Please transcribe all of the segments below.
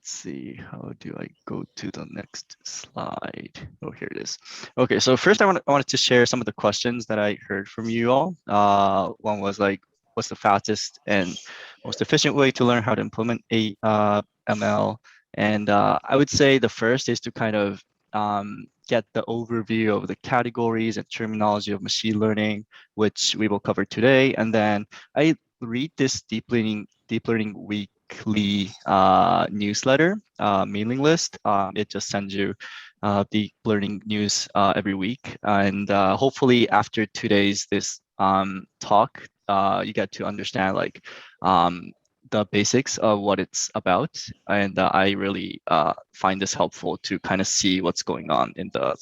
let's see, how do I go to the next slide? Oh, here it is. Okay, so first I wanted to share some of the questions that I heard from you all. One was like, what's the fastest and most efficient way to learn how to implement a ML? And I would say the first is to kind of get the overview of the categories and terminology of machine learning, which we will cover today. And then I read this deep learning weekly newsletter, mailing list. It just sends you deep learning news every week. And hopefully after today's this talk, you get to understand like the basics of what it's about. And I really find this helpful to kind of see what's going on in the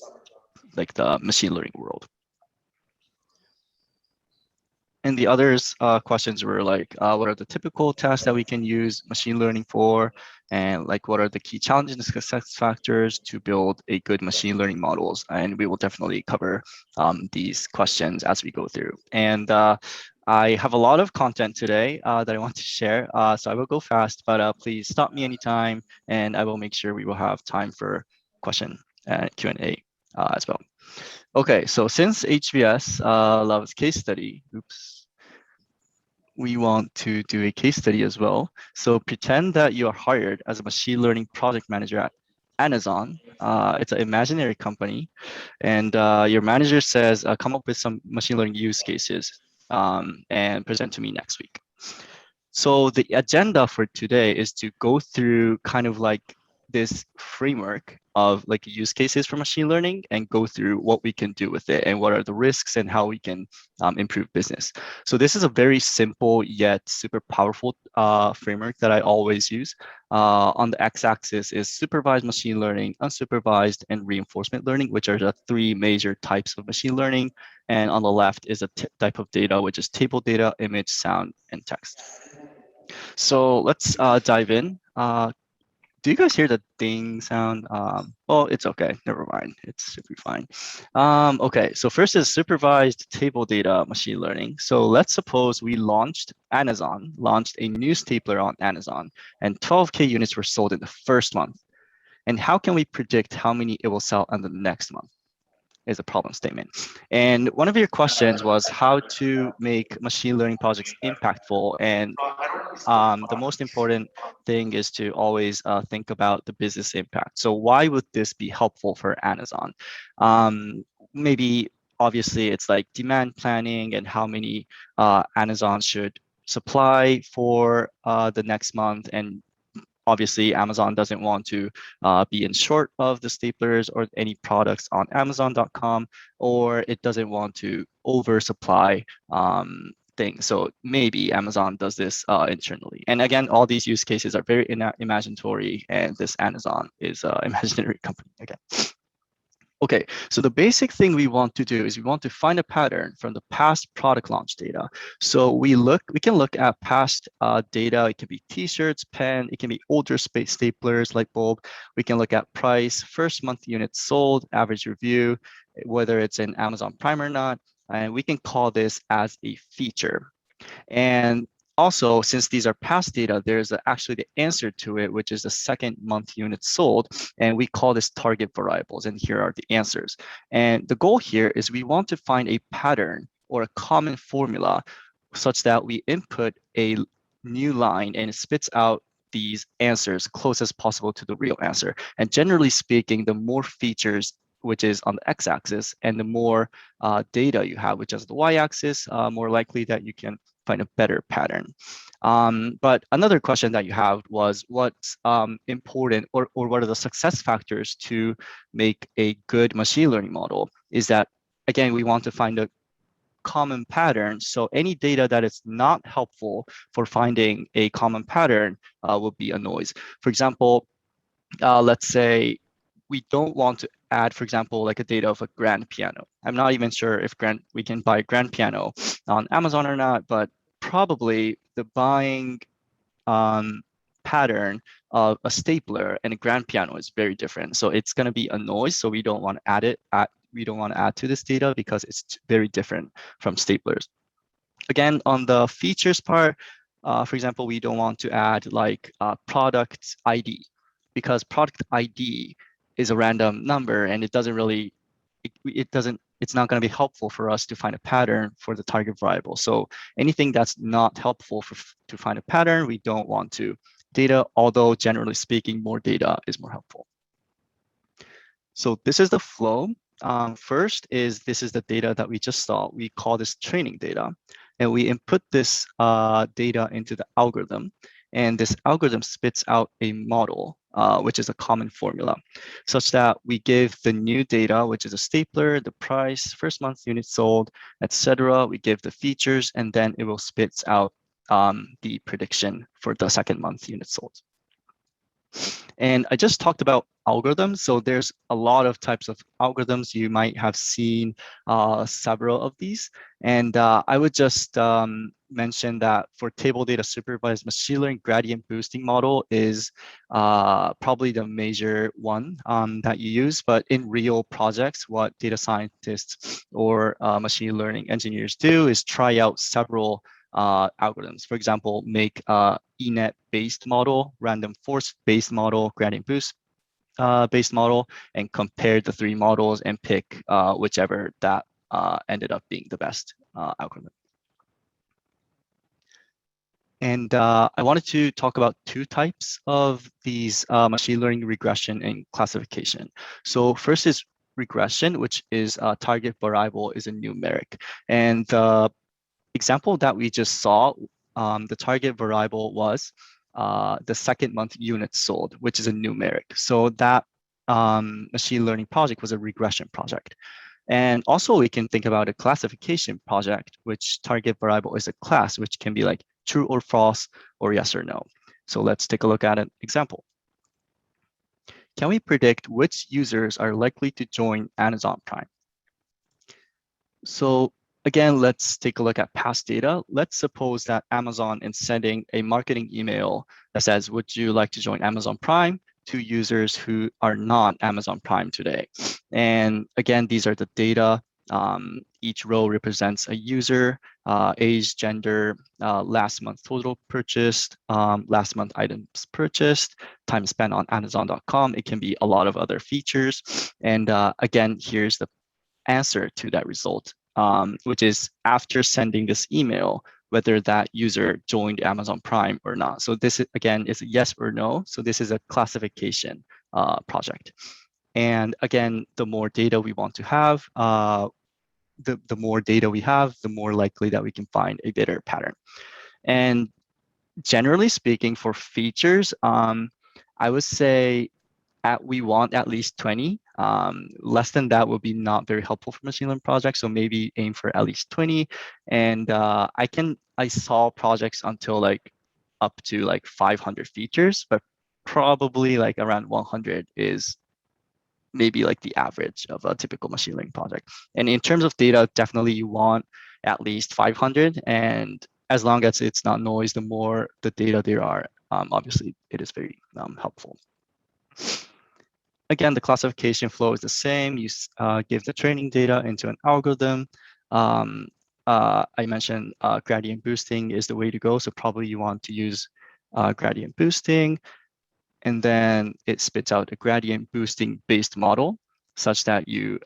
machine learning world. And the others questions were like, what are the typical tasks that we can use machine learning for? And like, what are the key challenges and success factors to build a good machine learning models? And we will definitely cover these questions as we go through. And I have a lot of content today that I want to share. So I will go fast, but please stop me anytime and I will make sure we will have time for question and Q&A as well. Okay, so since HBS loves case study, we want to do a case study as well. So pretend that you are hired as a machine learning project manager at Amazon. It's an imaginary company, and your manager says, come up with some machine learning use cases and present to me next week. So the agenda for today is to go through kind of like this framework of like use cases for machine learning and go through what we can do with it and what are the risks and how we can improve business. So this is a very simple yet super powerful framework that I always use. On the x-axis is supervised machine learning, unsupervised, and reinforcement learning, which are the three major types of machine learning. And on the left is a type of data, which is table data, image, sound, and text. So let's dive in. Do you guys hear the ding sound? Oh, it's okay. Never mind. It should be fine. Okay, so first is supervised table data machine learning. So let's suppose we launched a new stapler on Amazon, and 12K units were sold in the first month. And how can we predict how many it will sell in the next month? Is a problem statement. And one of your questions was how to make machine learning projects impactful. And the most important thing is to always think about the business impact. So why would this be helpful for Amazon? Maybe obviously it's like demand planning and how many Amazon should supply for the next month. And obviously Amazon doesn't want to be in short of the staplers or any products on Amazon.com, or it doesn't want to oversupply things. So maybe Amazon does this internally. And again, all these use cases are very imaginatory, and this Amazon is an imaginary company again. Okay, so the basic thing we want to do is we want to find a pattern from the past product launch data. So we can look at past data. It can be t-shirts, pen, it can be older space staplers, light bulb. We can look at price, first month units sold, average review, whether it's in Amazon Prime or not. And we can call this as a feature. And also, since these are past data, there's actually the answer to it, which is the second month units sold. And we call this target variables. And here are the answers. And the goal here is we want to find a pattern or a common formula such that we input a new line and it spits out these answers close as possible to the real answer. And generally speaking, the more features, which is on the x-axis, and the more data you have, which is the y-axis, more likely that you can find a better pattern. But another question that you have was what's important or what are the success factors to make a good machine learning model? Is that, again, we want to find a common pattern. So any data that is not helpful for finding a common pattern will be a noise. For example, let's say we don't want to add, for example, like a data of a grand piano. I'm not even sure if we can buy a grand piano on Amazon or not, but probably the buying pattern of a stapler and a grand piano is very different. So it's going to be a noise. So we don't want to add it. We don't want to add to this data because it's very different from staplers. Again, on the features part, for example, we don't want to add like product ID. because product ID is a random number and it doesn't really, it's not going to be helpful for us to find a pattern for the target variable. So anything that's not helpful to find a pattern, we don't want to data, although generally speaking, more data is more helpful. So this is the flow. First is this is the data that we just saw. We call this training data, and we input this data into the algorithm, and this algorithm spits out a model, which is a common formula, such that we give the new data, which is a stapler, the price, first month units sold, etc. We give the features, and then it will spit out the prediction for the second month units sold. And I just talked about algorithms. So there's a lot of types of algorithms. You might have seen several of these. And I would just mention that for table data supervised machine learning, gradient boosting model is probably the major one that you use. But in real projects, what data scientists or machine learning engineers do is try out several algorithms. For example, make ENet-based model, random forest-based model, gradient boost based model, and compare the three models and pick whichever that ended up being the best algorithm. And I wanted to talk about two types of these machine learning regression and classification. So first is regression, which is target variable is a numeric. And the example that we just saw, the target variable was the second month units sold, which is a numeric. So that machine learning project was a regression project. And also we can think about a classification project, which target variable is a class, which can be like true or false or yes or no. So let's take a look at an example. Can we predict which users are likely to join Amazon Prime? So again, let's take a look at past data. Let's suppose that Amazon is sending a marketing email that says, would you like to join Amazon Prime, to users who are not Amazon Prime today. And again, these are the data. Each row represents a user, age, gender, last month total purchased, last month items purchased, time spent on Amazon.com. It can be a lot of other features. And again, here's the answer to that result, which is after sending this email, whether that user joined Amazon Prime or not. So this, again, is a yes or no. So this is a classification project. And again, the more data we want to have, the more data we have, the more likely that we can find a better pattern. And generally speaking, for features, I would say we want at least 20. Less than that will be not very helpful for machine learning projects. So maybe aim for at least 20. And I saw projects until like up to like 500 features, but probably like around 100 is maybe like the average of a typical machine learning project. And in terms of data, definitely you want at least 500. And as long as it's not noise, the more the data there are, obviously it is very helpful. Again, the classification flow is the same. You give the training data into an algorithm. I mentioned gradient boosting is the way to go. So probably you want to use gradient boosting. And then it spits out a gradient boosting based model such that you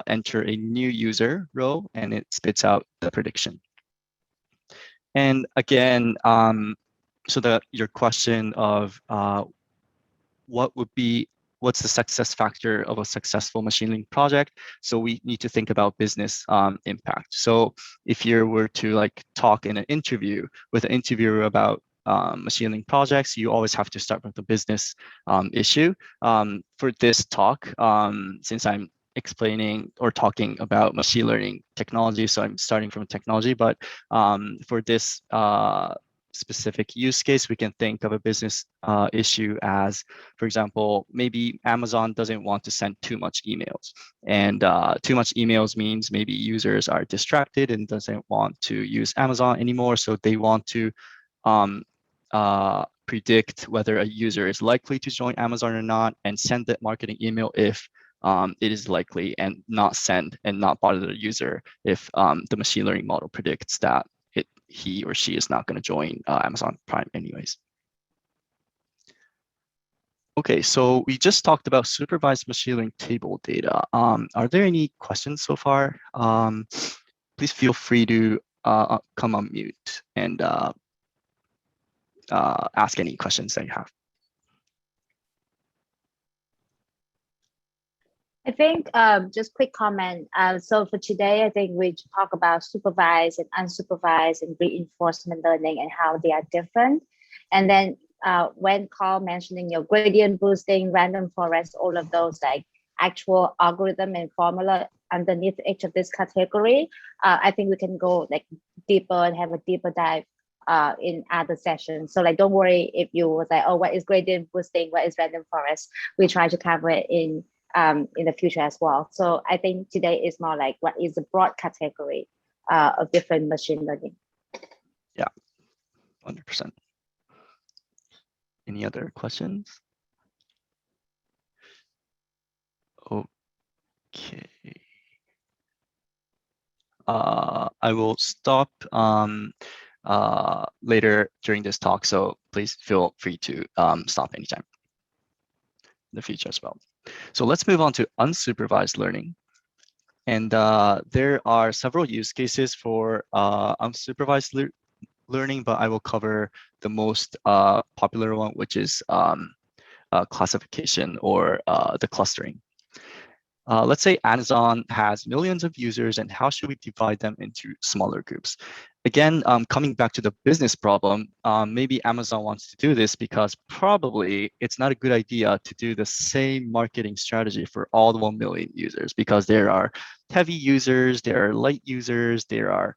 enter a new user row and it spits out the prediction. And again, so that your question of what's the success factor of a successful machine learning project? So we need to think about business impact. So if you were to like talk in an interview with an interviewer about machine learning projects, you always have to start with the business issue. For this talk, since I'm explaining or talking about machine learning technology, so I'm starting from technology, but for this specific use case, we can think of a business issue as, for example, maybe Amazon doesn't want to send too much emails. And too much emails means maybe users are distracted and doesn't want to use Amazon anymore. So they want to predict whether a user is likely to join Amazon or not and send that marketing email if it is likely, and not send and not bother the user if the machine learning model predicts that he or she is not going to join Amazon Prime anyways. Okay, so we just talked about supervised machine learning table data. Are there any questions so far? Please feel free to come on mute and ask any questions that you have. I think just quick comment. So for today, I think we talk about supervised and unsupervised and reinforcement learning and how they are different. And then when Carl mentioning your gradient boosting, random forest, all of those like actual algorithm and formula underneath each of this category, I think we can go like deeper and have a deeper dive in other sessions. So like, don't worry if you was like, oh, what is gradient boosting? What is random forest? We try to cover it in the future as well. So I think today is more like what is the broad category of different machine learning. Yeah, 100%. Any other questions? Okay. I will stop later during this talk, so please feel free to stop anytime in the future as well. So let's move on to unsupervised learning. And there are several use cases for unsupervised learning, but I will cover the most popular one, which is classification or the clustering. Let's say Amazon has millions of users, and how should we divide them into smaller groups? Again, coming back to the business problem, maybe Amazon wants to do this because probably it's not a good idea to do the same marketing strategy for all the 1 million users, because there are heavy users, there are light users, there are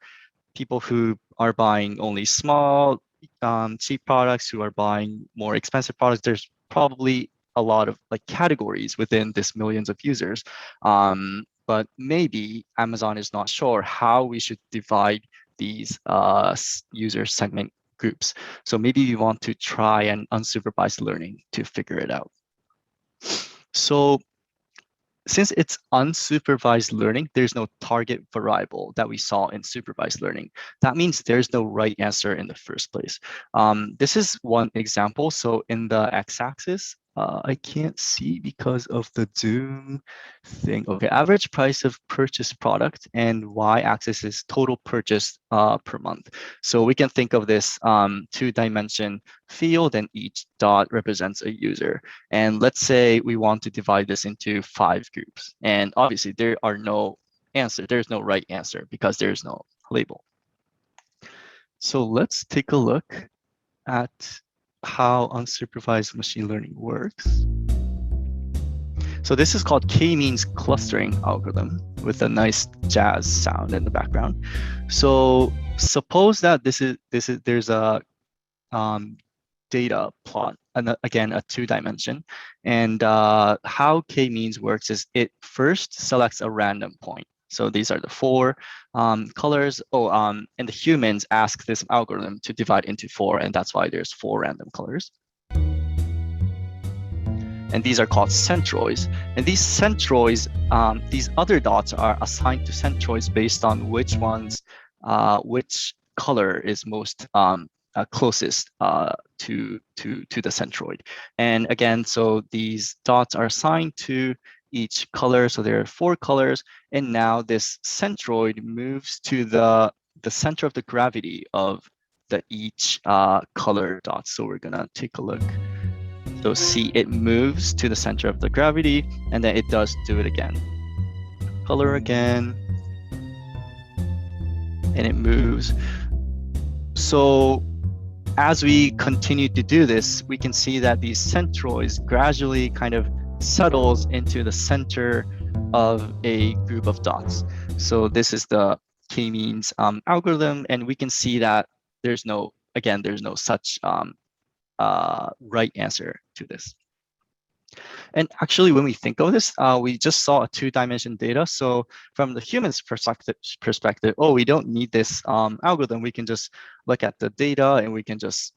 people who are buying only small, cheap products, who are buying more expensive products. There's probably a lot of like categories within this millions of users. But maybe Amazon is not sure how we should divide these user segment groups. So maybe we want to try an unsupervised learning to figure it out. So since it's unsupervised learning, there's no target variable that we saw in supervised learning. That means there's no right answer in the first place. This is one example. So in the x-axis, I can't see because of the Zoom thing. Okay, average price of purchased product, and y-axis is total purchase per month. So we can think of this two-dimension field, and each dot represents a user. And let's say we want to divide this into 5 groups. And obviously there are no answer. There's no right answer because there's no label. So let's take a look at how unsupervised machine learning works. So this is called k-means clustering algorithm with a nice jazz sound in the background. So suppose that there's a data plot, and again a 2-dimension, and how k-means works is it first selects a random point. So these are the 4 colors. And the humans ask this algorithm to divide into 4, and that's why there's 4 random colors. And these are called centroids. And these centroids, these other dots are assigned to centroids based on which which color is most closest to the centroid. And again, so these dots are assigned to each color. So there are 4 colors. And now this centroid moves to the center of the gravity of each color dot. So we're gonna take a look. So see, it moves to the center of the gravity, and then it does do it again. Color again, and it moves. So as we continue to do this, we can see that these centroids gradually kind of settles into the center of a group of dots. So this is the k-means algorithm, and we can see that there's no such right answer to this. And actually, when we think of this, we just saw a 2-dimension data. So from the human's perspective, oh, we don't need this algorithm. We can just look at the data and we can just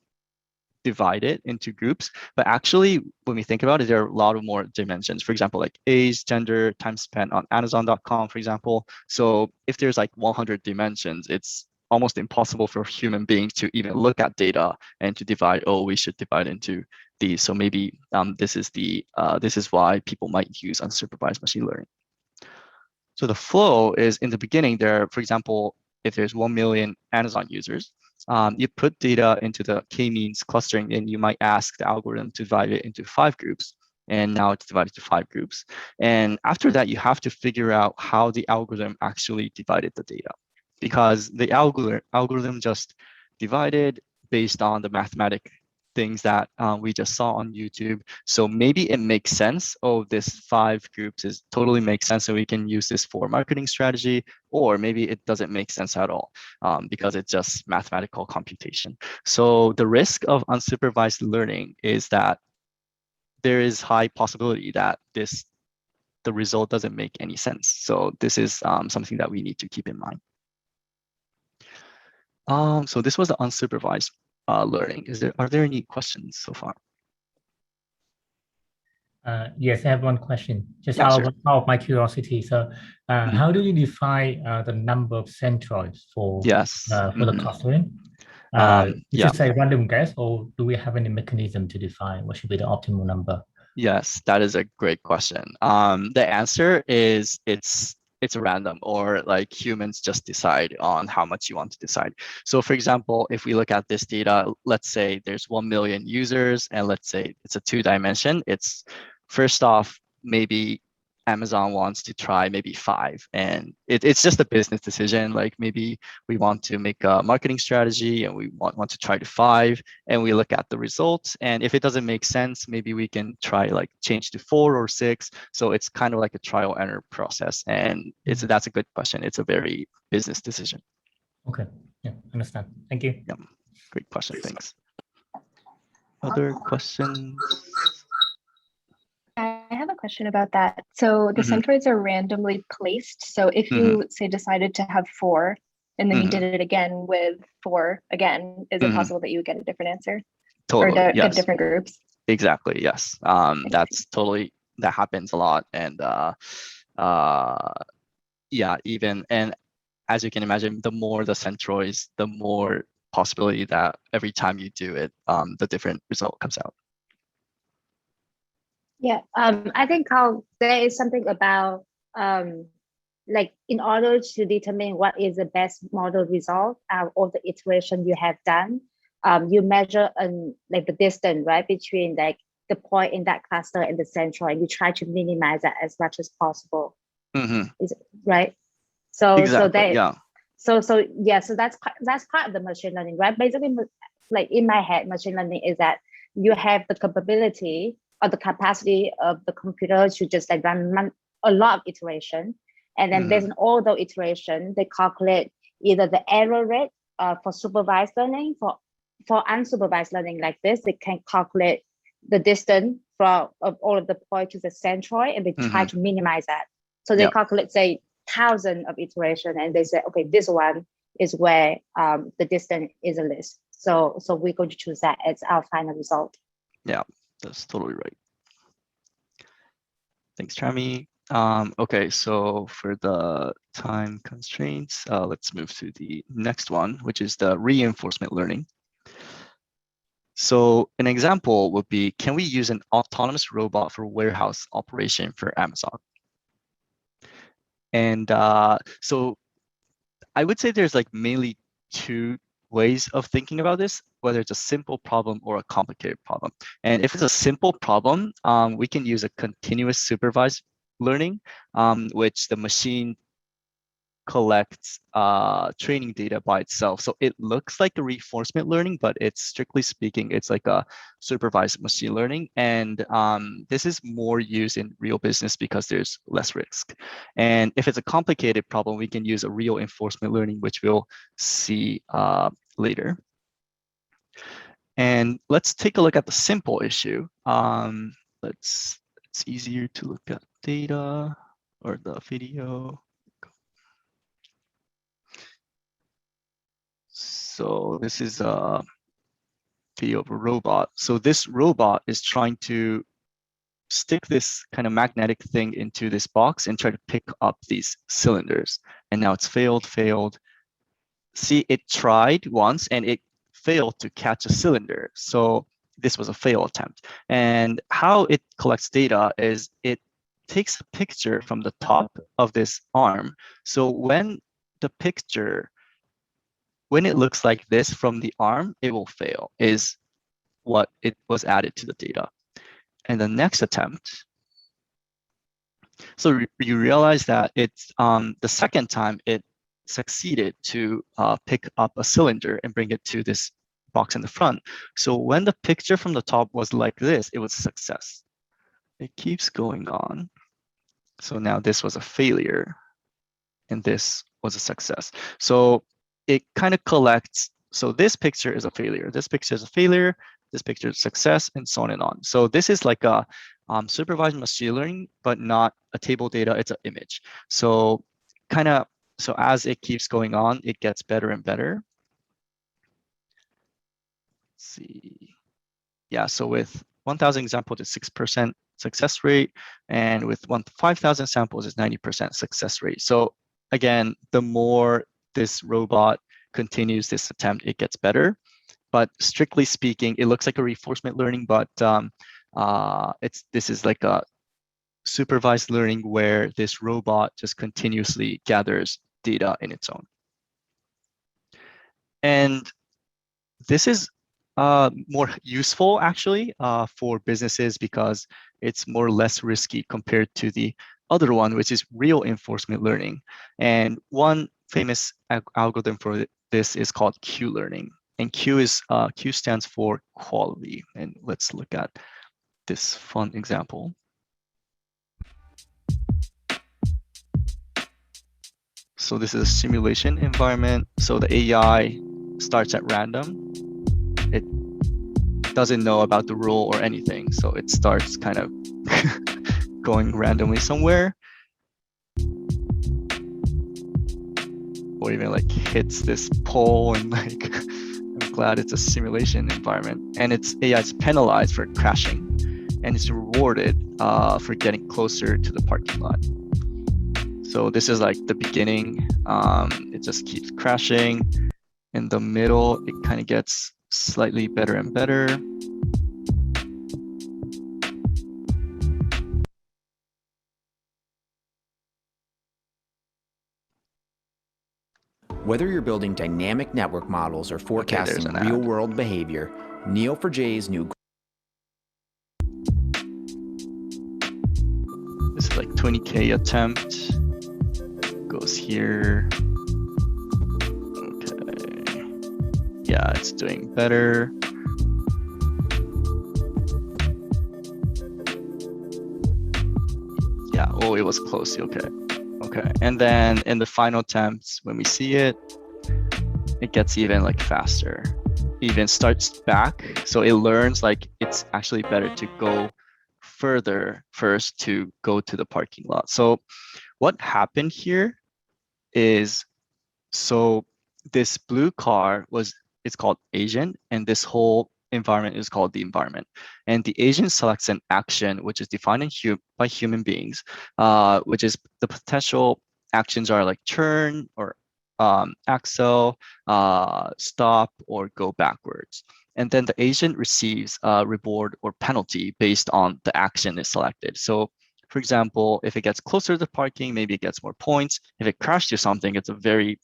divide it into groups. But actually, when we think about it, there are a lot of more dimensions. For example, like age, gender, time spent on Amazon.com, for example. So if there's like 100 dimensions, it's almost impossible for human beings to even look at data and to divide, oh, we should divide into these. So maybe this is why people might use unsupervised machine learning. So the flow is in the beginning there, for example, if there's 1 million Amazon users, you put data into the k-means clustering and you might ask the algorithm to divide it into 5 groups. And now it's divided to 5 groups. And after that, you have to figure out how the algorithm actually divided the data, because the algorithm just divided based on the mathematic things that we just saw on YouTube. So maybe it makes sense. Oh, this 5 groups is totally makes sense, so we can use this for marketing strategy. Or maybe it doesn't make sense at all because it's just mathematical computation. So the risk of unsupervised learning is that there is high possibility that the result doesn't make any sense. So this is something that we need to keep in mind. So this was the unsupervised learning. Are there any questions so far? Yes, I have one question. Just Yeah, out sure. of my curiosity. So, how do you define the number of centroids for the clustering? Just say random guess, or do we have any mechanism to define what should be the optimal number? Yes, that is a great question. The answer is it's random, or like humans just decide on how much you want to decide. So for example, if we look at this data, let's say there's 1 million users, and let's say it's a 2-dimension. It's first off, maybe Amazon wants to try maybe 5, and it's just a business decision. Like maybe we want to make a marketing strategy and we want to try to 5, and we look at the results. And if it doesn't make sense, maybe we can try like change to 4 or 6. So it's kind of like a trial and error process. And that's a good question. It's a very business decision. Okay, yeah, understand. Thank you. Yeah, great question. Thanks. Other questions? I have a question about that. So the centroids are randomly placed. So if you say decided to have 4 and then you did it again with 4 again, is it possible that you would get a different answer? Totally, or yes. get different groups? Exactly, yes. That happens a lot. And yeah, and as you can imagine, the more the centroids, the more possibility that every time you do it, the different result comes out. Yeah, I think there is something about like in order to determine what is the best model result out of the iteration you have done, you measure like the distance, right, between like the point in that cluster and the centroid. You try to minimize that as much as possible. Right? So exactly, so that's part of the machine learning, right? Basically, like in my head, machine learning is that you have the capability or the capacity of the computer to just like run a lot of iteration, and then based on all the iteration, they calculate either the error rate for supervised learning. For unsupervised learning like this, they can calculate the distance from all of the points to the centroid, and they try to minimize that. So they calculate, say, 1,000 of iteration, and they say, okay, this one is where the distance is the least. So we're going to choose that as our final result. Yeah, that's totally right. Thanks, Chami. Okay, so for the time constraints, let's move to the next one, which is the reinforcement learning. So an example would be, can we use an autonomous robot for warehouse operation for Amazon? And so I would say there's like mainly 2 ways of thinking about this, whether it's a simple problem or a complicated problem. And if it's a simple problem, we can use a continuous supervised learning, which the machine collects training data by itself. So it looks like a reinforcement learning, but it's strictly speaking, it's like a supervised machine learning. And this is more used in real business because there's less risk. And if it's a complicated problem, we can use a real reinforcement learning, which we'll see later. And let's take a look at the simple issue. It's easier to look at data or the video. So this is a video of a robot. So this robot is trying to stick this kind of magnetic thing into this box and try to pick up these cylinders. And now it's failed. See, it tried once and it failed to catch a cylinder. So this was a fail attempt. And how it collects data is it takes a picture from the top of this arm. So when it looks like this from the arm, it will fail, is what it was added to the data. And the next attempt, so you realize that it's the second time it succeeded to pick up a cylinder and bring it to this box in the front. So when the picture from the top was like this, it was a success. It keeps going on. So now this was a failure, and this was a success. So it kind of collects, so this picture is a failure, this picture is a failure, this picture is a success, and so on and on. So this is like a supervised machine learning, but not a table data, it's an image. So so as it keeps going on, it gets better and better. Let's see. Yeah, so with 1,000 examples, it's 6% success rate, and with 5,000 samples, it's 90% success rate. So again, the more this robot continues this attempt, it gets better. But strictly speaking, it looks like a reinforcement learning, but this is like a supervised learning where this robot just continuously gathers data in its own. And this is more useful actually for businesses because it's more or less risky compared to the other one, which is real reinforcement learning. And one famous algorithm for this is called Q-learning. And Q stands for quality. And let's look at this fun example. So this is a simulation environment. So the AI starts at random. It doesn't know about the rule or anything. So it starts kind of going randomly somewhere. Or even like hits this pole and like, I'm glad it's a simulation environment. And AI is penalized for crashing and it's rewarded for getting closer to the parking lot. So this is like the beginning. It just keeps crashing. In the middle, it kind of gets slightly better and better. Whether you're building dynamic network models or forecasting real-world behavior, Neo4j's new. This is like 20K attempt. Goes here. Okay. Yeah, it's doing better. Yeah, oh, it was close. Okay. Okay. And then in the final attempts, when we see it, it gets even like faster. Even starts back. So it learns like it's actually better to go further first to go to the parking lot. So what happened here is, so this blue car it's called agent, and this whole environment is called the environment. And the agent selects an action which is defined by human beings, which is the potential actions are like turn or accel, stop, or go backwards. And then the agent receives a reward or penalty based on the action is selected. So for example, if it gets closer to the parking, maybe it gets more points. If it crashes something, it's a very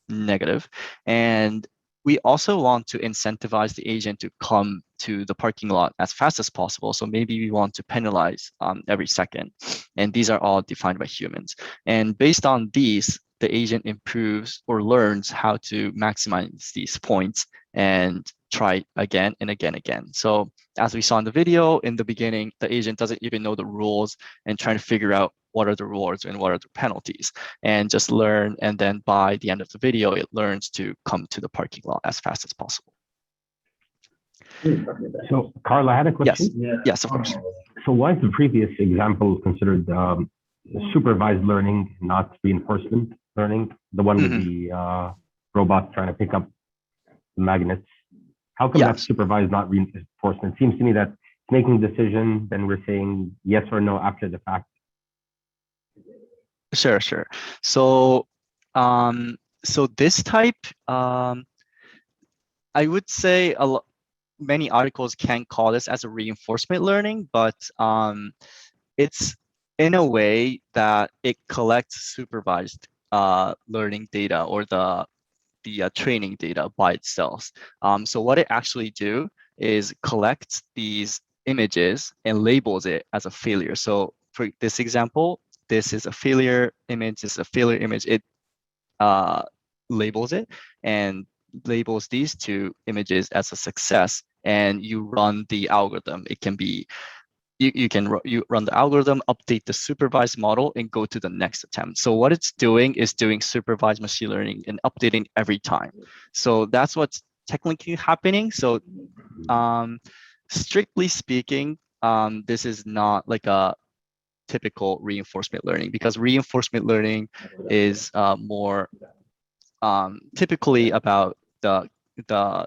negative. And we also want to incentivize the agent to come to the parking lot as fast as possible. So maybe we want to penalize every second. And these are all defined by humans. And based on these, the agent improves or learns how to maximize these points and try again and again. So as we saw in the video, in the beginning, the agent doesn't even know the rules and trying to figure out what are the rewards and what are the penalties, and just learn. And then by the end of the video, it learns to come to the parking lot as fast as possible. So, Carl, I had a question. Yes, of course. So why is the previous example considered supervised learning, not reinforcement learning? The one with the robot trying to pick up the magnets. How come that's supervised, not reinforcement? It seems to me that making a decision, then we're saying yes or no after the fact. Sure. So, so this type, I would say many articles can call this as a reinforcement learning, but it's in a way that it collects supervised learning data or the training data by itself. So what it actually do is collect these images and labels it as a failure. So for this example, this is a failure image, this is a failure image. It labels it and labels these two images as a success, and you run the algorithm. It can be you run the algorithm, update the supervised model, and go to the next attempt. So what it's doing is doing supervised machine learning and updating every time. So that's what's technically happening. So strictly speaking, this is not like a typical reinforcement learning, because reinforcement learning is more typically about the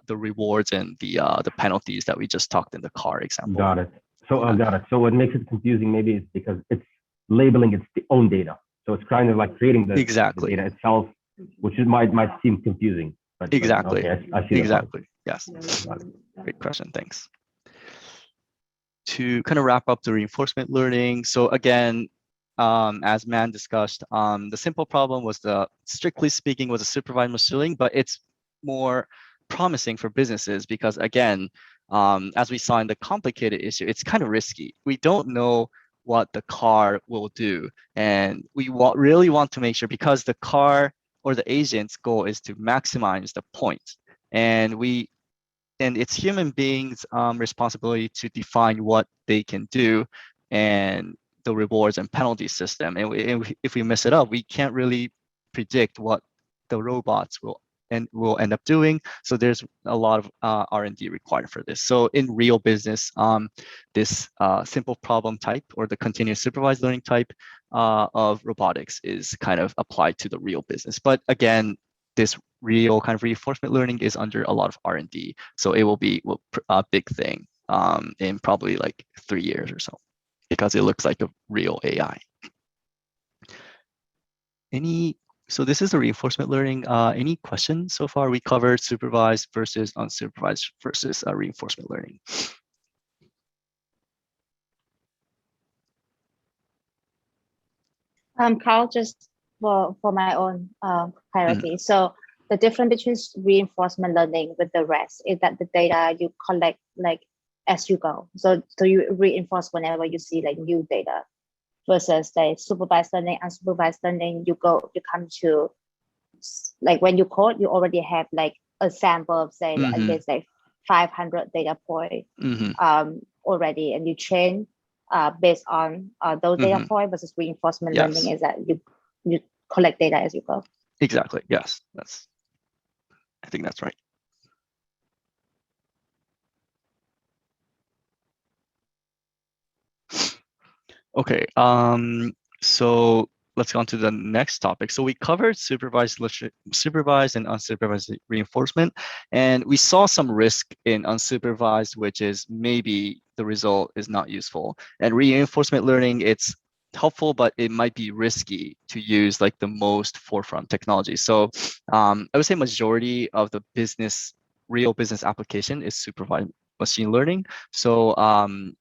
rewards and the penalties that we just talked in the car example. Got it. So got it. So what makes it confusing maybe is because it's labeling its own data. So it's kind of like creating the data itself, which might seem confusing. But, exactly. Okay, I see exactly. Yes. Great question. Thanks. To kind of wrap up the reinforcement learning. So again, as Man discussed, the simple problem was strictly speaking, was a supervised machine learning, but it's more promising for businesses because again, as we saw in the complicated issue, it's kind of risky. We don't know what the car will do, and we really want to make sure, because the car or the agent's goal is to maximize the points, and it's human beings' responsibility to define what they can do and the rewards and penalty system. And if we mess it up, we can't really predict what the robots will end up doing. So there's a lot of R&D required for this. So in real business, this simple problem type or the continuous supervised learning type of robotics is kind of applied to the real business. But again, this real kind of reinforcement learning is under a lot of R&D. So it will be a big thing in probably like 3 years or so, because it looks like a real AI. So this is the reinforcement learning. Any questions so far? We covered supervised versus unsupervised versus reinforcement learning. Carl, just for my own clarity. So the difference between reinforcement learning with the rest is that the data you collect like as you go. So you reinforce whenever you see like new data, versus like supervised learning, unsupervised learning, you come to like when you code, you already have like a sample of say at least like 500 data points already, and you train based on those data points. Versus reinforcement learning is that you collect data as you go. Exactly. Yes, I think that's right. Okay, so let's go on to the next topic. So we covered supervised and unsupervised reinforcement, and we saw some risk in unsupervised, which is maybe the result is not useful. And reinforcement learning, it's helpful, but it might be risky to use like the most forefront technology. So I would say majority of the real business application is supervised machine learning. So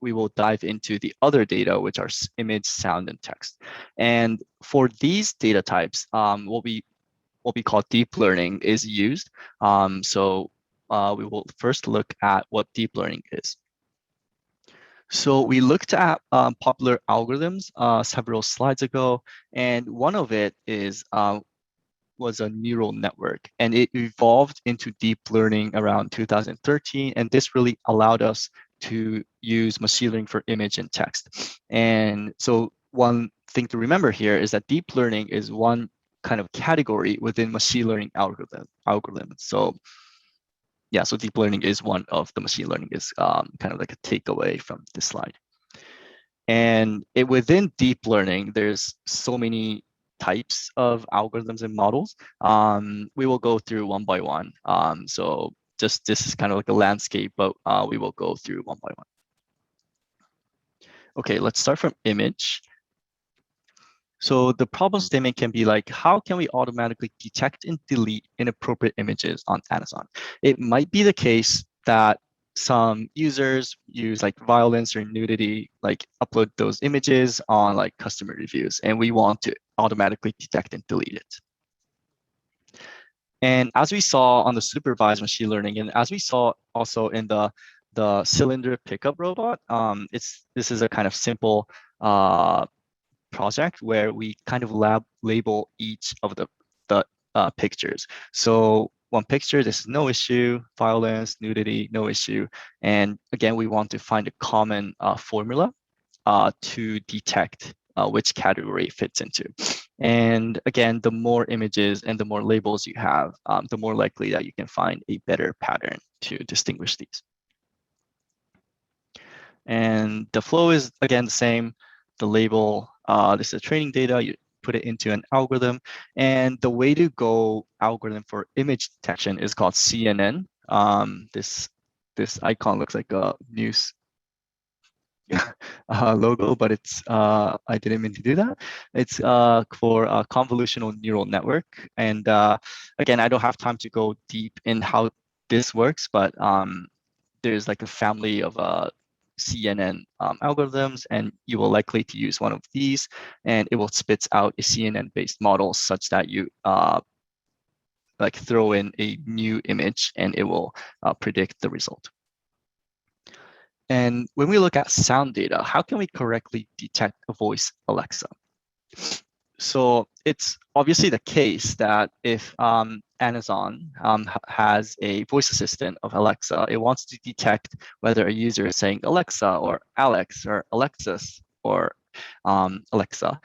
we will dive into the other data, which are image, sound, and text. And for these data types, what we call deep learning is used. So we will first look at what deep learning is. So we looked at popular algorithms several slides ago, and one of it was a neural network, and it evolved into deep learning around 2013, and this really allowed us to use machine learning for image and text. And so one thing to remember here is that deep learning is one kind of category within machine learning algorithms. So yeah, so deep learning is one of the machine learning is kind of like a takeaway from this slide. And within deep learning, there's so many types of algorithms and models. We will go through one by one. So this is kind of like a landscape, but we will go through one by one. Okay, let's start from image. So the problem statement can be like, how can we automatically detect and delete inappropriate images on Amazon? It might be the case that some users use like violence or nudity, like upload those images on like customer reviews, and we want to automatically detect and delete it. And as we saw on the supervised machine learning, and as we saw also in the cylinder pickup robot, this is a kind of simple project where we kind of label each of the pictures. So one picture, this is no issue, violence, nudity, no issue. And again, we want to find a common formula to detect which category it fits into. And again, the more images and the more labels you have, the more likely that you can find a better pattern to distinguish these. And the flow is, again, the same. The label, this is training data, you put it into an algorithm. And the way to go algorithm for image detection is called CNN. This icon looks like a news logo, but it's I didn't mean to do that. It's for a convolutional neural network. And again, I don't have time to go deep in how this works, but there's like a family of CNN algorithms, and you will likely to use one of these, and it will spit out a CNN-based model such that you like throw in a new image, and it will predict the result. And when we look at sound data, how can we correctly detect a voice Alexa? So it's obviously the case that if Amazon has a voice assistant of Alexa, it wants to detect whether a user is saying Alexa or Alex or Alexis or Alexa,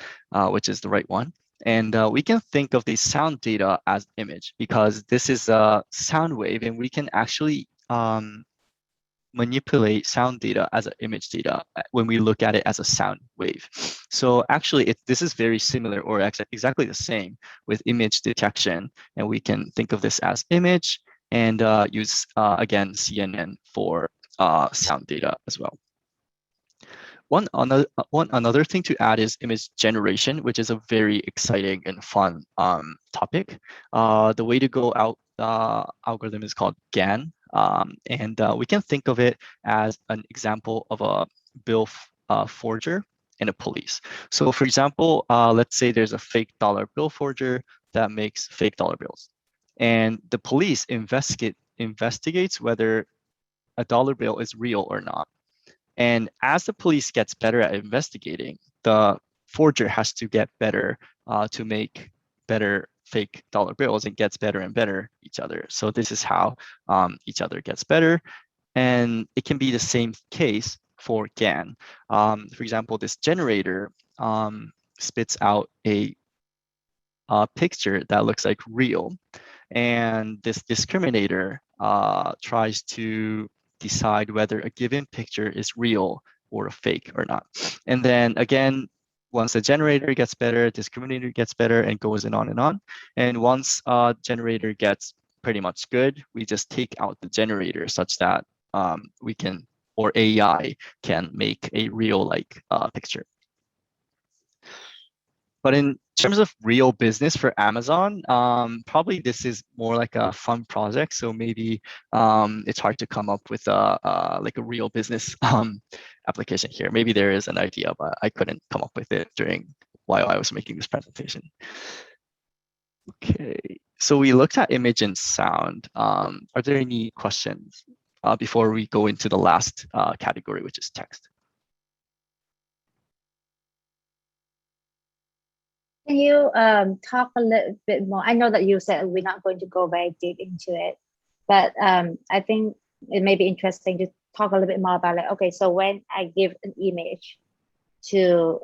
which is the right one. And we can think of the sound data as image because this is a sound wave, and we can actually manipulate sound data as an image data when we look at it as a sound wave. So actually, this is very similar or exactly the same with image detection. And we can think of this as image and use, again, CNN for sound data as well. One another thing to add is image generation, which is a very exciting and fun topic. The way to go out algorithm is called GAN. And we can think of it as an example of a bill forger and a police. So for example, let's say there's a fake dollar bill forger that makes fake dollar bills. And the police investigates whether a dollar bill is real or not. And as the police gets better at investigating, the forger has to get better to make better fake dollar bills, and gets better and better each other. So this is how each other gets better. And it can be the same case for GAN. For example, this generator spits out a picture that looks like real. And this discriminator tries to decide whether a given picture is real or a fake or not. And then again, once the generator gets better, discriminator gets better, and goes on and on. And once generator gets pretty much good, we just take out the generator such that we can, or AI can make a real like picture. But in terms of real business for Amazon, probably this is more like a fun project. So maybe it's hard to come up with like a real business application here. Maybe there is an idea, but I couldn't come up with it while I was making this presentation. Okay, so we looked at image and sound. Are there any questions before we go into the last category, which is text? Can you talk a little bit more? I know that you said we're not going to go very deep into it, but I think it may be interesting to talk a little bit more about like, okay, so when I give an image to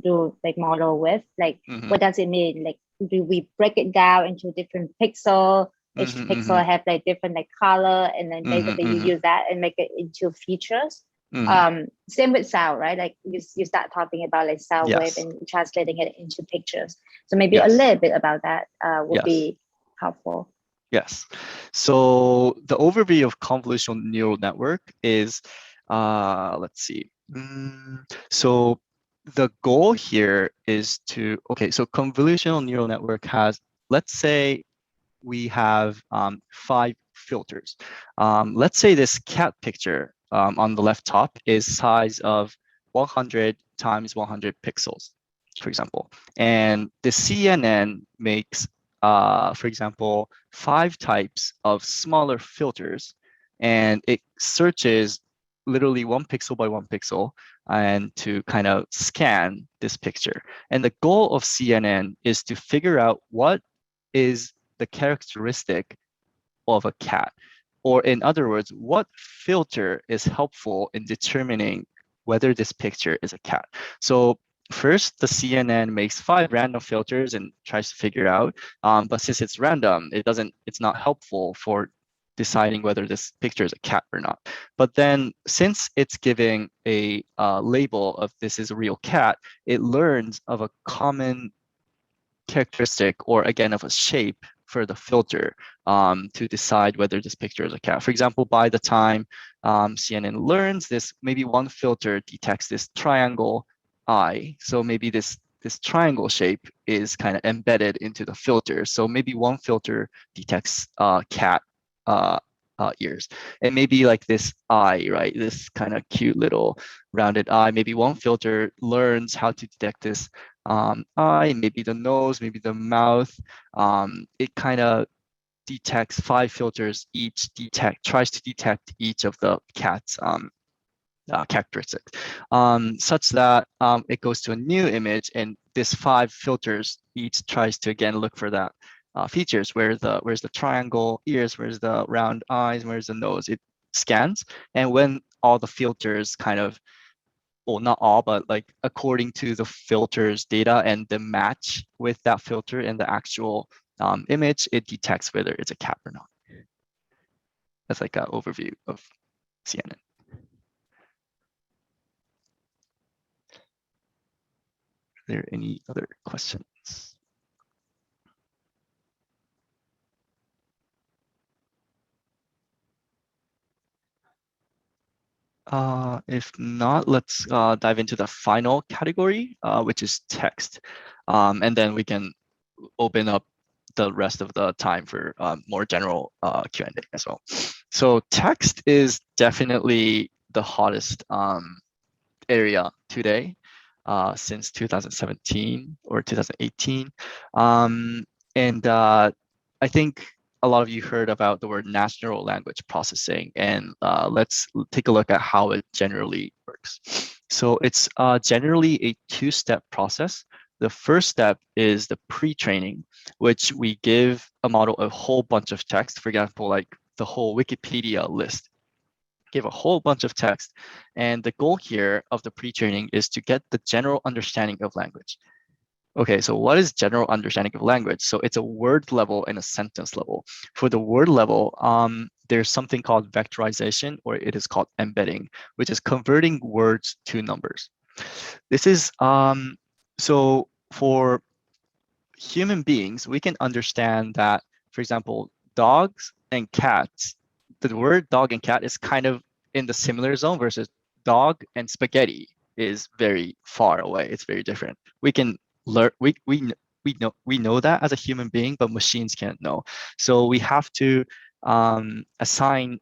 do like model with, like, what does it mean? Like, do we break it down into different pixel? Each pixel have like different like color, and then basically you use that and make it into features. Same with sound, right? Like you start talking about like sound wave and translating it into pictures. So maybe a little bit about that would be helpful. Yes. So the overview of convolutional neural network is, let's see. So the goal here is to, okay, so convolutional neural network has, let's say we have 5 filters. Let's say this cat picture on the left top is size of 100 times 100 pixels, for example. And the CNN makes, for example, 5 types of smaller filters, and it searches literally 1 pixel by 1 pixel and to kind of scan this picture. And the goal of CNN is to figure out what is the characteristic of a cat, or in other words, what filter is helpful in determining whether this picture is a cat. So first, the CNN makes 5 random filters and tries to figure out, but since it's random, it's not helpful for deciding whether this picture is a cat or not. But then since it's giving a label of this is a real cat, it learns of a common characteristic, or again of a shape for the filter to decide whether this picture is a cat. For example, by the time CNN learns this, maybe one filter detects this triangle eye. So maybe this triangle shape is kind of embedded into the filter. So maybe one filter detects cat ears, and maybe like this eye, right? This kind of cute little rounded eye. Maybe one filter learns how to detect this eye, maybe the nose, maybe the mouth. It kind of detects 5 filters each, tries to detect each of the cat's characteristics, such that it goes to a new image, and this 5 filters each tries to again look for that features. Where's the triangle ears, where's the round eyes, where's the nose? It scans, and when all the filters kind of, well, not all, but like according to the filter's data and the match with that filter in the actual image, it detects whether it's a cat or not. That's like an overview of CNN. Are there any other questions? If not, let's dive into the final category, which is text. And then we can open up the rest of the time for more general Q&A as well. So text is definitely the hottest area today since 2017 or 2018. And I think a lot of you heard about the word natural language processing, and let's take a look at how it generally works. So it's generally a 2-step process. The first step is the pre-training, which we give a model a whole bunch of text, for example, like the whole Wikipedia list. Give a whole bunch of text. And the goal here of the pre-training is to get the general understanding of language. Okay, so what is general understanding of language? So it's a word level and a sentence level. For the word level, there's something called vectorization, or it is called embedding, which is converting words to numbers. This is, so for human beings, we can understand that, for example, dogs and cats, the word dog and cat is kind of in the similar zone, versus dog and spaghetti is very far away. It's very different. We can learn, we know that as a human being, but machines can't know. So we have to assign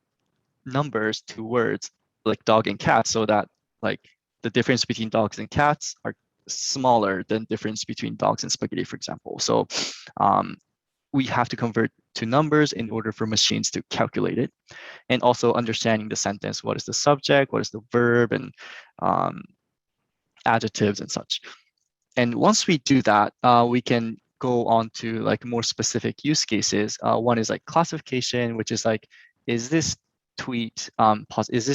numbers to words like dog and cat, so that like the difference between dogs and cats are smaller than difference between dogs and spaghetti, for example. So we have to convert to numbers in order for machines to calculate it. And also understanding the sentence, what is the subject, what is the verb, and adjectives and such. And once we do that, we can go on to like more specific use cases. One is like classification, which is like, is this tweet is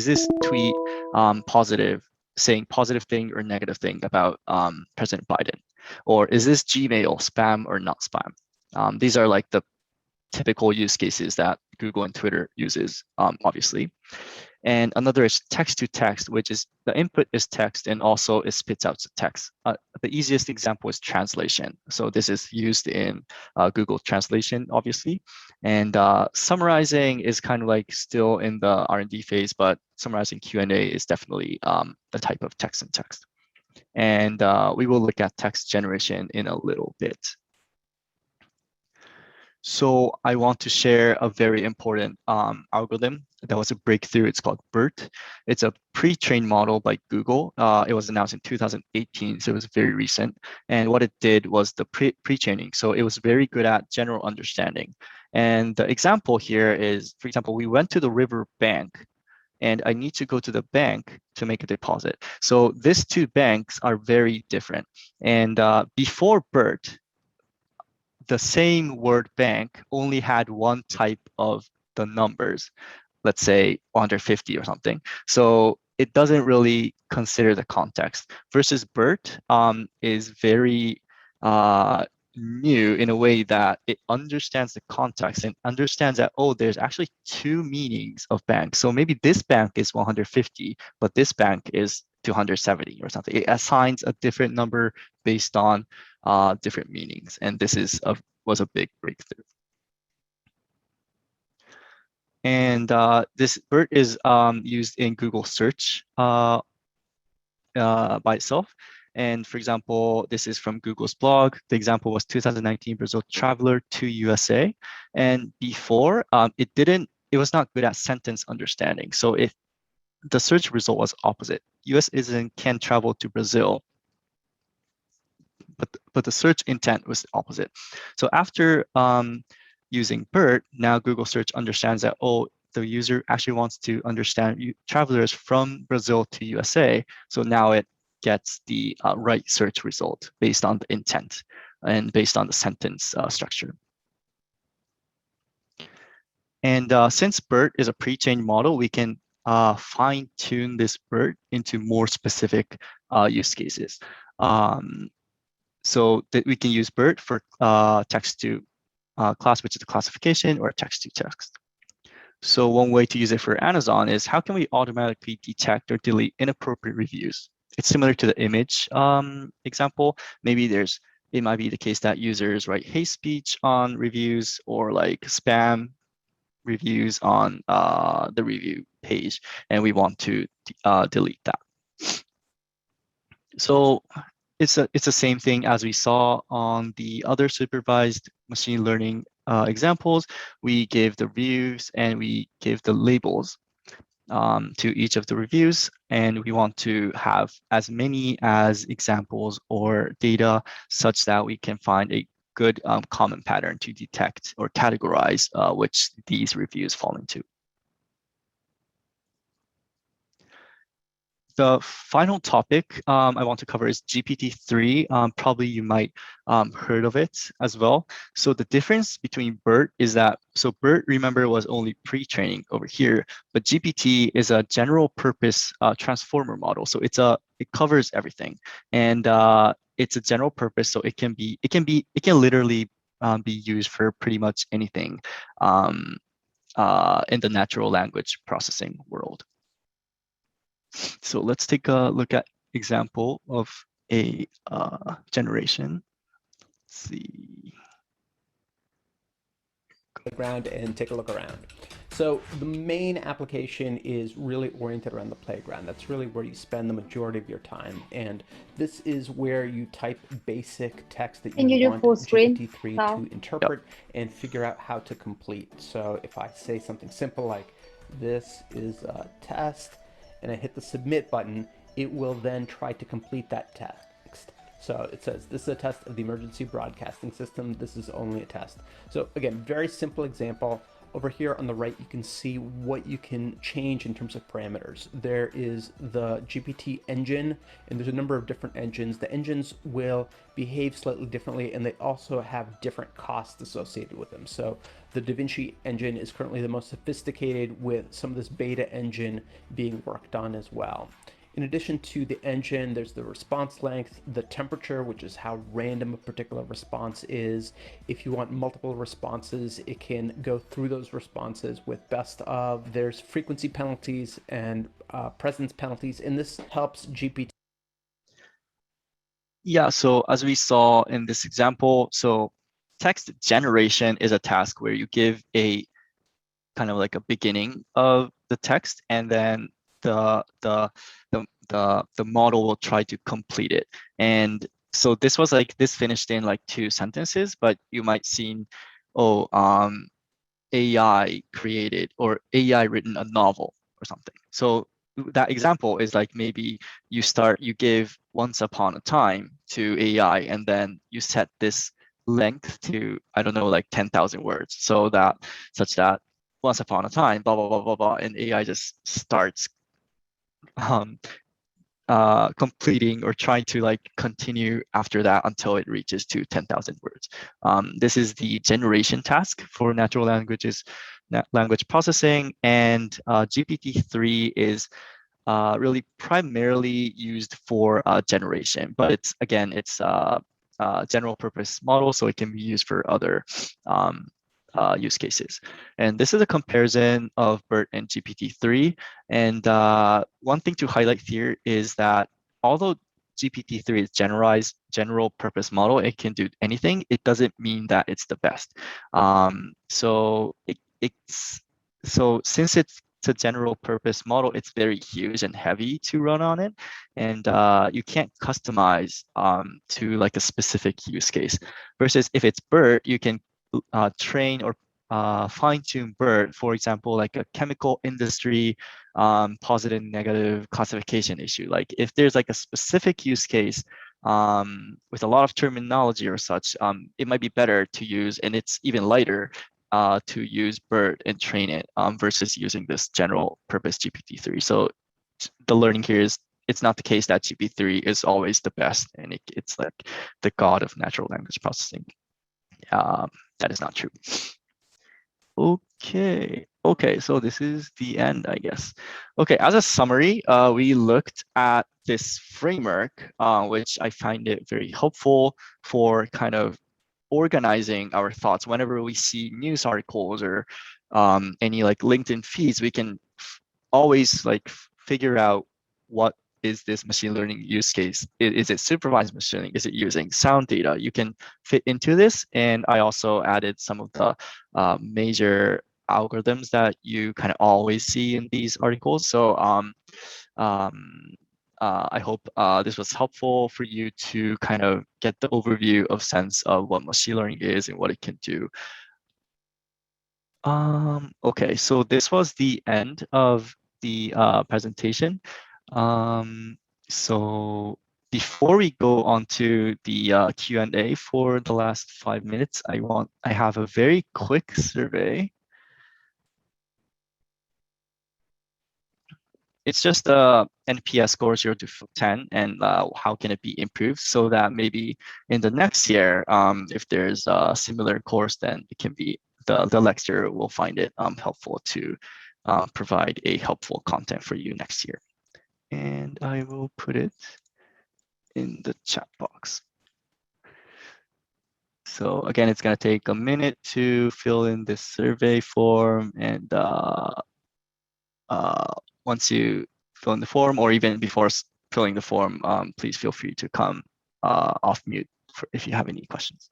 this tweet positive, saying positive thing or negative thing about President Biden? Or is this Gmail spam or not spam? These are like the typical use cases that Google and Twitter uses, obviously. And another is text to text, which is the input is text and also it spits out the text. The easiest example is translation. So this is used in Google Translation, obviously. And summarizing is kind of like still in the R&D phase, but summarizing Q&A is definitely the type of text and text. And we will look at text generation in a little bit. So I want to share a very important algorithm that was a breakthrough. It's called BERT. It's a pre-trained model by Google. It was announced in 2018, so it was very recent. And what it did was the pre-training. So it was very good at general understanding. And the example here is, for example, we went to the river bank and I need to go to the bank to make a deposit. So these two banks are very different. And before BERT, the same word bank only had one type of the numbers, let's say 150 or something. So it doesn't really consider the context. Versus BERT is very new in a way that it understands the context and understands that, oh, there's actually two meanings of bank. So maybe this bank is 150, but this bank is 270 or something. It assigns a different number based on different meanings. And this was a big breakthrough. And this BERT is used in Google search by itself. And for example, this is from Google's blog. The example was 2019 Brazil traveler to USA. And before, it was not good at sentence understanding. So if the search result was opposite, US citizen can travel to Brazil, but the search intent was opposite. So after using BERT, now Google search understands that, oh, the user actually wants to understand travelers from Brazil to USA. So now it gets the right search result based on the intent and based on the sentence structure. And since BERT is a pre-trained model, we can fine-tune this BERT into more specific use cases. So that we can use BERT for text to class, which is the classification, or text to text. So one way to use it for Amazon is how can we automatically detect or delete inappropriate reviews? It's similar to the image example. Maybe it might be the case that users write hate speech on reviews or like spam reviews on the review page, and we want to delete that. So it's the same thing as we saw on the other supervised machine learning examples. We give the reviews and we give the labels to each of the reviews, and we want to have as many as examples or data such that we can find a good common pattern to detect or categorize which these reviews fall into. The final topic I want to cover is GPT-3. Probably you might heard of it as well. So the difference between BERT is that, so BERT, remember, was only pre-training over here, but GPT is a general purpose transformer model. So it covers everything, and it's a general purpose. So it can literally be used for pretty much anything in the natural language processing world. So let's take a look at example of a generation. Let's see. Playground and take a look around. So the main application is really oriented around the playground. That's really where you spend the majority of your time. And this is where you type basic text that you want GPT-3 to interpret and figure out how to complete. So if I say something simple like, this is a test, and I hit the submit button, it will then try to complete that text. So it says, this is a test of the emergency broadcasting system. This is only a test. So again, very simple example. Over here on the right, you can see what you can change in terms of parameters. There is the GPT engine, and there's a number of different engines. The engines will behave slightly differently, and they also have different costs associated with them. So the DaVinci engine is currently the most sophisticated, with some of this beta engine being worked on as well. In addition to the engine, there's the response length, the temperature, which is how random a particular response is. If you want multiple responses, it can go through those responses with best of. There's frequency penalties and presence penalties, and this helps GPT. Yeah, so as we saw in this example, so text generation is a task where you give a kind of like a beginning of the text, and then the model will try to complete it. And so this was like, this finished in like 2 sentences, but you might seen oh, AI created or AI written a novel or something. So that example is like maybe you give once upon a time to AI, and then you set this length to, I don't know, like 10,000 words, so that such that once upon a time, blah, blah, blah, blah, blah, and AI just starts completing or trying to like continue after that until it reaches to 10,000 words. This is the generation task for natural language processing, and GPT-3 is really primarily used for generation, but it's general purpose model, so it can be used for other use cases. And this is a comparison of BERT and GPT-3. And one thing to highlight here is that although GPT-3 is general purpose model, it can do anything, it doesn't mean that it's the best. So since it's a general purpose model, it's very huge and heavy to run on it, and you can't customize to like a specific use case. Versus if it's BERT, you can train or fine-tune BERT, for example, like a chemical industry positive and negative classification issue. Like if there's like a specific use case with a lot of terminology or such, it might be better to use, and it's even lighter, to use BERT and train it versus using this general purpose GPT-3. So the learning here is it's not the case that GPT-3 is always the best and it's like the god of natural language processing. That is not true. Okay, so this is the end, I guess. Okay, as a summary, we looked at this framework, which I find it very helpful for kind of organizing our thoughts. Whenever we see news articles or any like LinkedIn feeds, we can always like figure out what is this machine learning use case. Is it supervised machine learning? Is it using sound data? You can fit into this. And I also added some of the major algorithms that you kind of always see in these articles. So I hope this was helpful for you to kind of get the overview of sense of what machine learning is and what it can do. Okay, so this was the end of the presentation. So before we go on to the Q&A for the last 5 minutes, I have a very quick survey. It's just NPS score 0 to 10 and how can it be improved, so that maybe in the next year, if there's a similar course, then it can be the lecturer will find it helpful to provide a helpful content for you next year. And I will put it in the chat box. So again, it's going to take a minute to fill in this survey form, and once you fill in the form, or even before filling the form, please feel free to come off mute if you have any questions.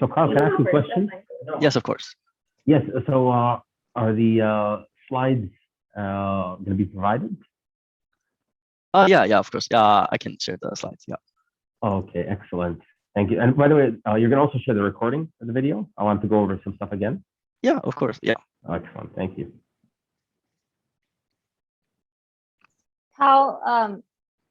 So Carl, can I ask you a question? Yes, of course. Yes, so are the slides going to be provided? Yeah, of course. I can share the slides, yeah. Okay, excellent. Thank you. And by the way, you're going to also share the recording of the video? I want to go over some stuff again. Yeah, of course, yeah. Excellent, thank you. How,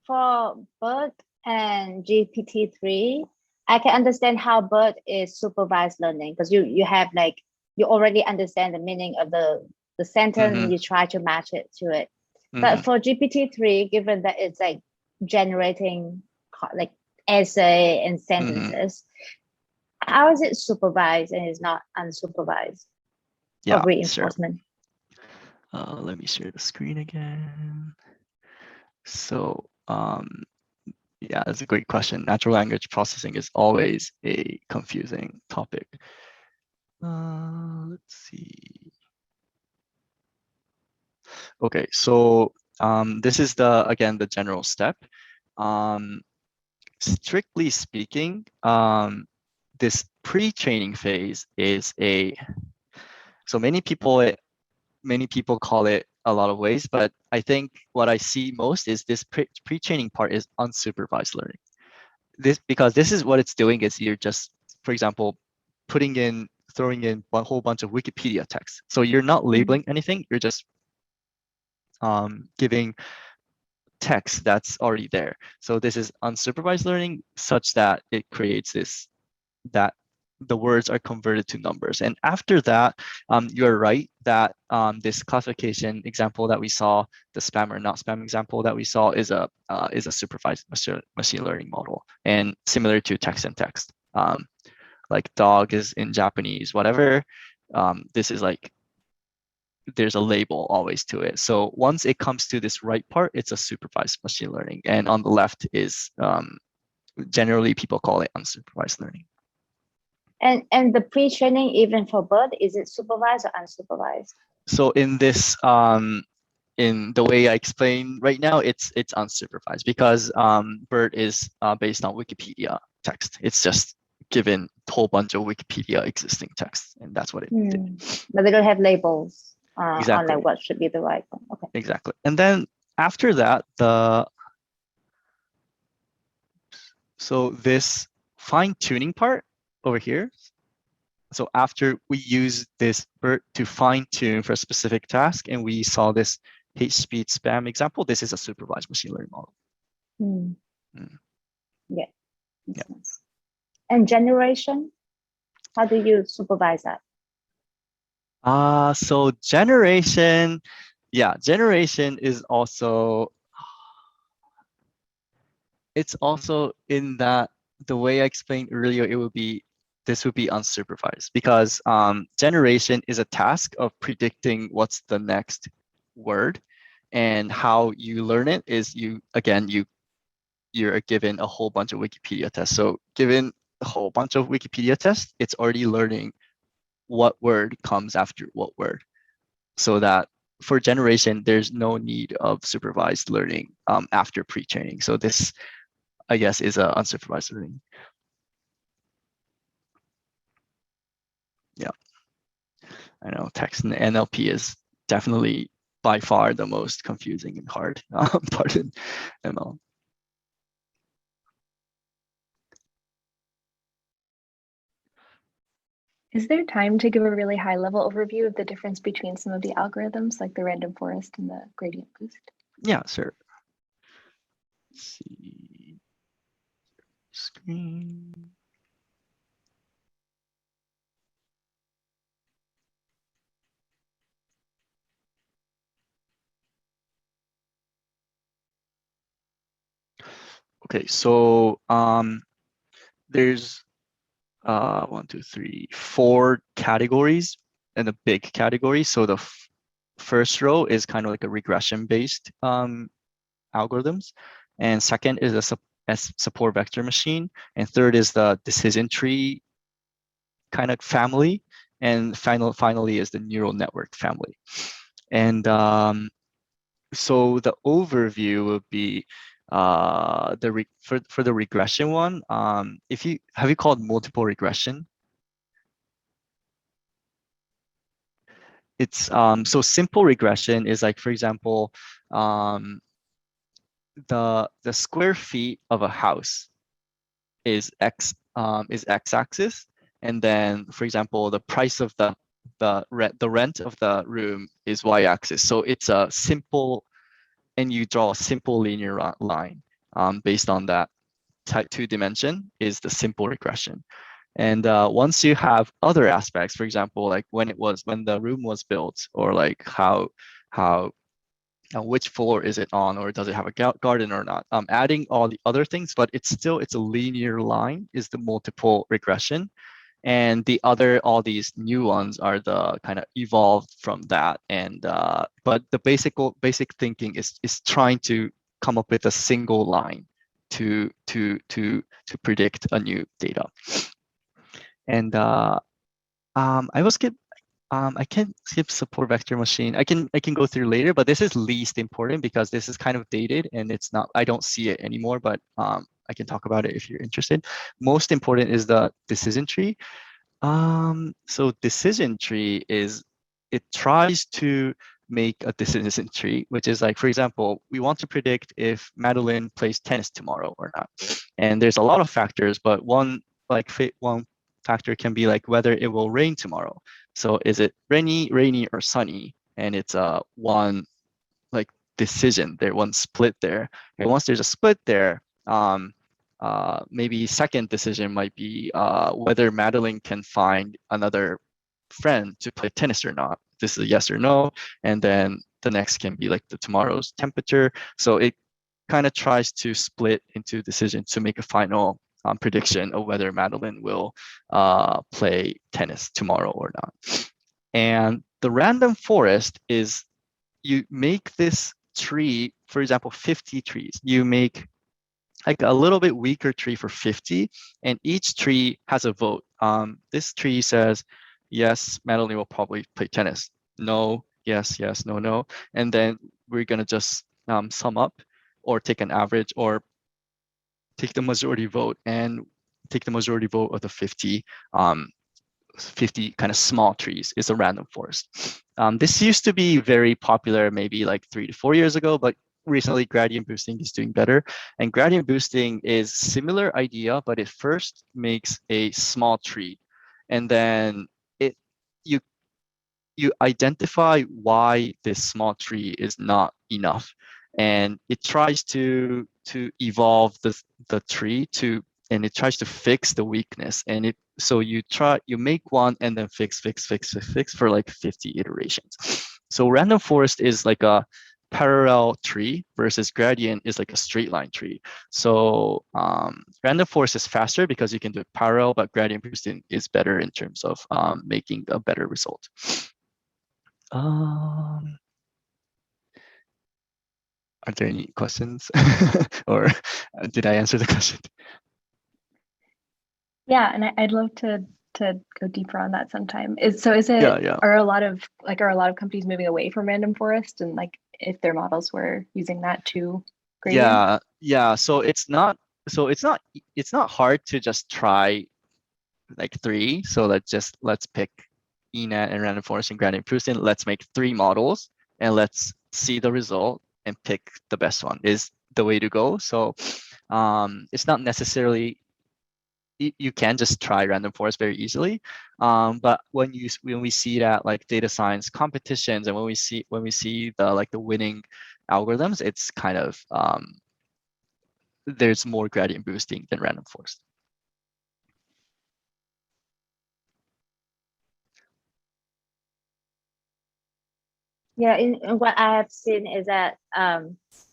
for BERT and GPT-3, I can understand how BERT is supervised learning, because you have like, you already understand the meaning of the sentence, and you try to match it to it. But for GPT-3, given that it's like generating like essay and sentences, how is it supervised and is not unsupervised? Yeah, reinforcement. Sure. Let me share the screen again. So yeah, that's a great question. Natural language processing is always a confusing topic. Let's see. Okay, so this is again the general step. Strictly speaking, this pre-training phase is so many people call it a lot of ways, but I think what I see most is this pre-training part is unsupervised learning. Because this is what it's doing is you're just, for example, throwing in a whole bunch of Wikipedia text. So you're not labeling anything, you're just giving text that's already there. So this is unsupervised learning such that it creates that the words are converted to numbers. And after that, you're right that this classification example that we saw, the spam or not spam example that we saw, is a supervised machine learning model, and similar to text and text. Like dog is in Japanese, whatever. This is like, there's a label always to it. So once it comes to this right part, it's a supervised machine learning. And on the left is generally people call it unsupervised learning. And the pre-training, even for BERT, is it supervised or unsupervised? So in this, in the way I explain right now, it's unsupervised, because BERT is based on Wikipedia text. It's just given a whole bunch of Wikipedia existing text, and that's what it did. But they don't have labels exactly. on like what should be the right one. Okay. Exactly. And then after that, so this fine-tuning part over here. So after we use this BERT to fine-tune for a specific task, and we saw this hate speech spam example, this is a supervised machine learning model. Yeah. Nice. And generation, how do you supervise that? So generation is also, it's also in that, the way I explained earlier, this would be unsupervised, because generation is a task of predicting what's the next word, and how you learn it is you're given a whole bunch of Wikipedia tests. So given a whole bunch of Wikipedia tests, it's already learning what word comes after what word. So that for generation, there's no need of supervised learning after pre-training. So this, I guess, is a unsupervised learning. Yeah, I know text and NLP is definitely by far the most confusing and hard part in ML. Is there time to give a really high level overview of the difference between some of the algorithms, like the random forest and the gradient boost? Yeah, sure. Let's see. Screen. Okay, so there's 1, 2, 3, 4 categories in a big category. So the first row is kind of like a regression-based algorithms, and second is a support vector machine, and third is the decision tree kind of family, and finally is the neural network family. And so the overview would be for the regression one. Have you called multiple regression? It's so simple regression is like, for example, the square feet of a house is x-axis, and then, for example, the price of the rent of the room is y-axis. So it's a simple, and you draw a simple linear line based on that type 2 dimension is the simple regression. And once you have other aspects, for example, like when the room was built, or like how which floor is it on, or does it have a garden or not, adding all the other things, but it's a linear line is the multiple regression. And all these new ones are the kind of evolved from that. And but the basic thinking is trying to come up with a single line to predict a new data. And I can skip support vector machine. I can go through later, but this is least important because this is kind of dated and it's not, I don't see it anymore, but I can talk about it if you're interested. Most important is the decision tree. So decision tree it tries to make a decision tree, which is like, for example, we want to predict if Madeline plays tennis tomorrow or not. And there's a lot of factors, but one factor can be like whether it will rain tomorrow. So is it rainy, or sunny? And it's one like decision there, one split there. And once there's a split there, maybe second decision might be whether Madeline can find another friend to play tennis or not. This is a yes or no. And then the next can be like the tomorrow's temperature. So it kind of tries to split into decisions to make a final prediction of whether Madeline will play tennis tomorrow or not. And the random forest is, you make this tree, for example, 50 trees. You make like a little bit weaker tree for 50, and each tree has a vote. This tree says, yes, Madeline will probably play tennis. No, yes, yes, no, no. And then we're gonna just sum up or take an average or take the majority vote and take the majority vote of the 50 kind of small trees is a random forest. This used to be very popular maybe like 3 to 4 years ago, but recently gradient boosting is doing better. And gradient boosting is similar idea, but it first makes a small tree, and then you identify why this small tree is not enough, and it tries to evolve the tree and it tries to fix the weakness. And so you make one and then fix for like 50 iterations. So random forest is like a parallel tree versus gradient is like a straight line tree. So random forest is faster because you can do it parallel, but gradient boosting is better in terms of making a better result. Are there any questions or did I answer the question? Yeah, and I'd love to go deeper on that sometime. Are a lot of companies moving away from random forest, and like if their models were using that too? Yeah. So it's not hard to just try like 3. So let's pick ENet and random forest and gradient boosting. Let's make 3 models and let's see the result and pick the best one is the way to go. So it's not necessarily, you can just try random forest very easily, but when we see that like data science competitions and when we see the winning algorithms, it's kind of there's more gradient boosting than random forest. Yeah, in what I have seen is that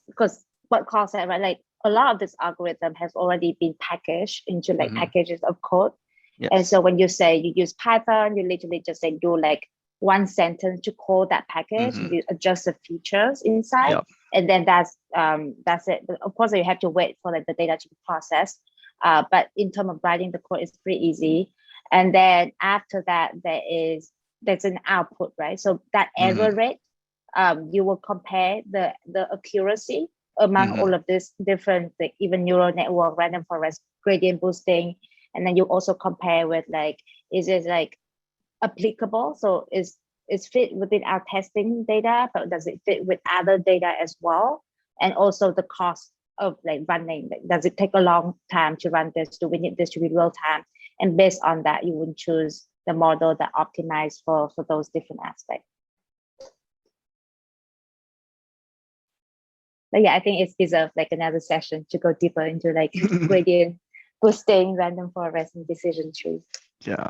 because what Carl said, right, like a lot of this algorithm has already been packaged into like packages of code. Yes. And so when you say you use Python, you literally just say do like one sentence to code that package, and you adjust the features inside, and then that's it. But of course, you have to wait for like the data to be processed. But in terms of writing the code, it's pretty easy. And then after that, there's an output, right? So that error rate, you will compare the accuracy among all of these different, like even neural network, random forest, gradient boosting, and then you also compare with like, is it like applicable? So is fit within our testing data, but does it fit with other data as well? And also the cost of like running, like, does it take a long time to run this? Do we need this to be real time? And based on that, you would choose the model that optimized for those different aspects. But yeah, I think it deserves like another session to go deeper into like gradient boosting, random forest, and decision trees. Yeah,